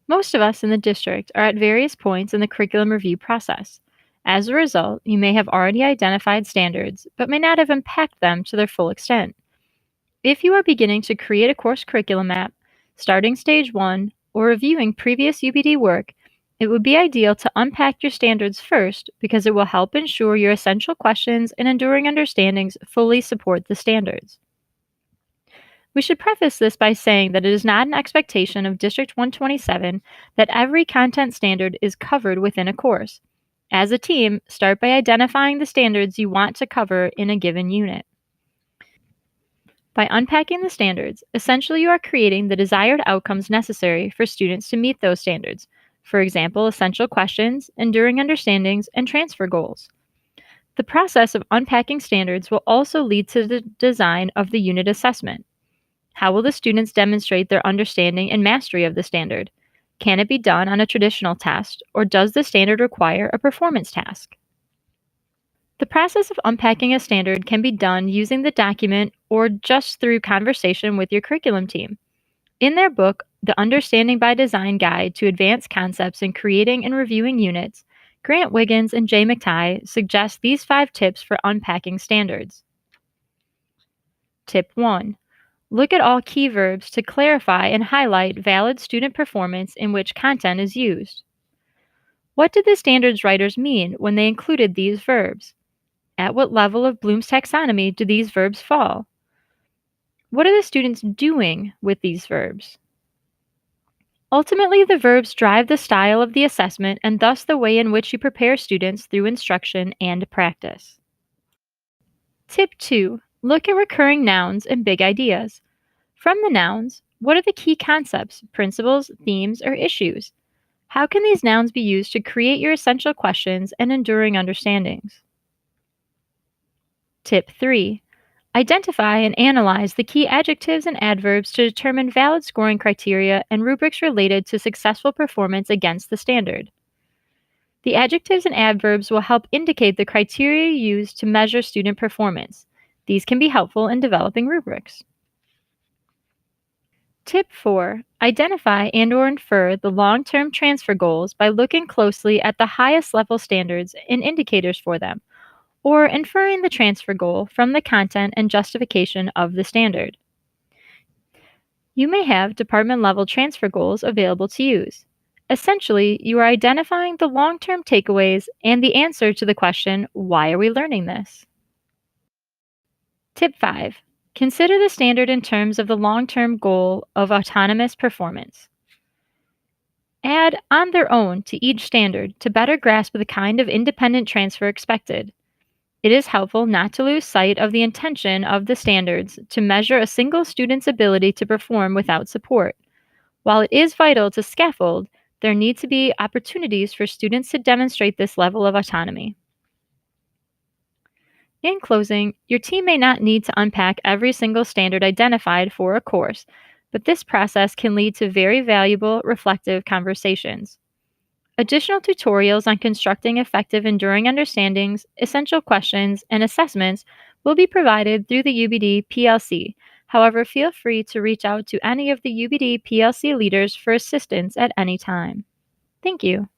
Most of us in the district are at various points in the curriculum review process. As a result, you may have already identified standards, but may not have unpacked them to their full extent. If you are beginning to create a course curriculum map, starting stage 1, or reviewing previous UBD work, it would be ideal to unpack your standards first because it will help ensure your essential questions and enduring understandings fully support the standards. We should preface this by saying that it is not an expectation of District 127 that every content standard is covered within a course. As a team, start by identifying the standards you want to cover in a given unit. By unpacking the standards, essentially you are creating the desired outcomes necessary for students to meet those standards. For example, essential questions, enduring understandings, and transfer goals. The process of unpacking standards will also lead to the design of the unit assessment. How will the students demonstrate their understanding and mastery of the standard? Can it be done on a traditional test, or does the standard require a performance task? The process of unpacking a standard can be done using the document or just through conversation with your curriculum team. In their book, The Understanding by Design Guide to Advanced Concepts in Creating and Reviewing Units, Grant Wiggins and Jay McTighe suggest these 5 tips for unpacking standards. Tip 1. Look at all key verbs to clarify and highlight valid student performance in which content is used. What did the standards writers mean when they included these verbs? At what level of Bloom's taxonomy do these verbs fall? What are the students doing with these verbs? Ultimately, the verbs drive the style of the assessment and thus the way in which you prepare students through instruction and practice. Tip 2. Look at recurring nouns and big ideas. From the nouns, what are the key concepts, principles, themes, or issues? How can these nouns be used to create your essential questions and enduring understandings? Tip 3. Identify and analyze the key adjectives and adverbs to determine valid scoring criteria and rubrics related to successful performance against the standard. The adjectives and adverbs will help indicate the criteria used to measure student performance. These can be helpful in developing rubrics. Tip 4. Identify and/or infer the long-term transfer goals by looking closely at the highest level standards and indicators for them, or inferring the transfer goal from the content and justification of the standard. You may have department-level transfer goals available to use. Essentially, you are identifying the long-term takeaways and the answer to the question, why are we learning this? Tip 5. Consider the standard in terms of the long-term goal of autonomous performance. Add on their own to each standard to better grasp the kind of independent transfer expected. It is helpful not to lose sight of the intention of the standards to measure a single student's ability to perform without support. While it is vital to scaffold, there need to be opportunities for students to demonstrate this level of autonomy. In closing, your team may not need to unpack every single standard identified for a course, but this process can lead to very valuable, reflective conversations. Additional tutorials on constructing effective enduring understandings, essential questions, and assessments will be provided through the UbD PLC. However, feel free to reach out to any of the UbD PLC leaders for assistance at any time. Thank you.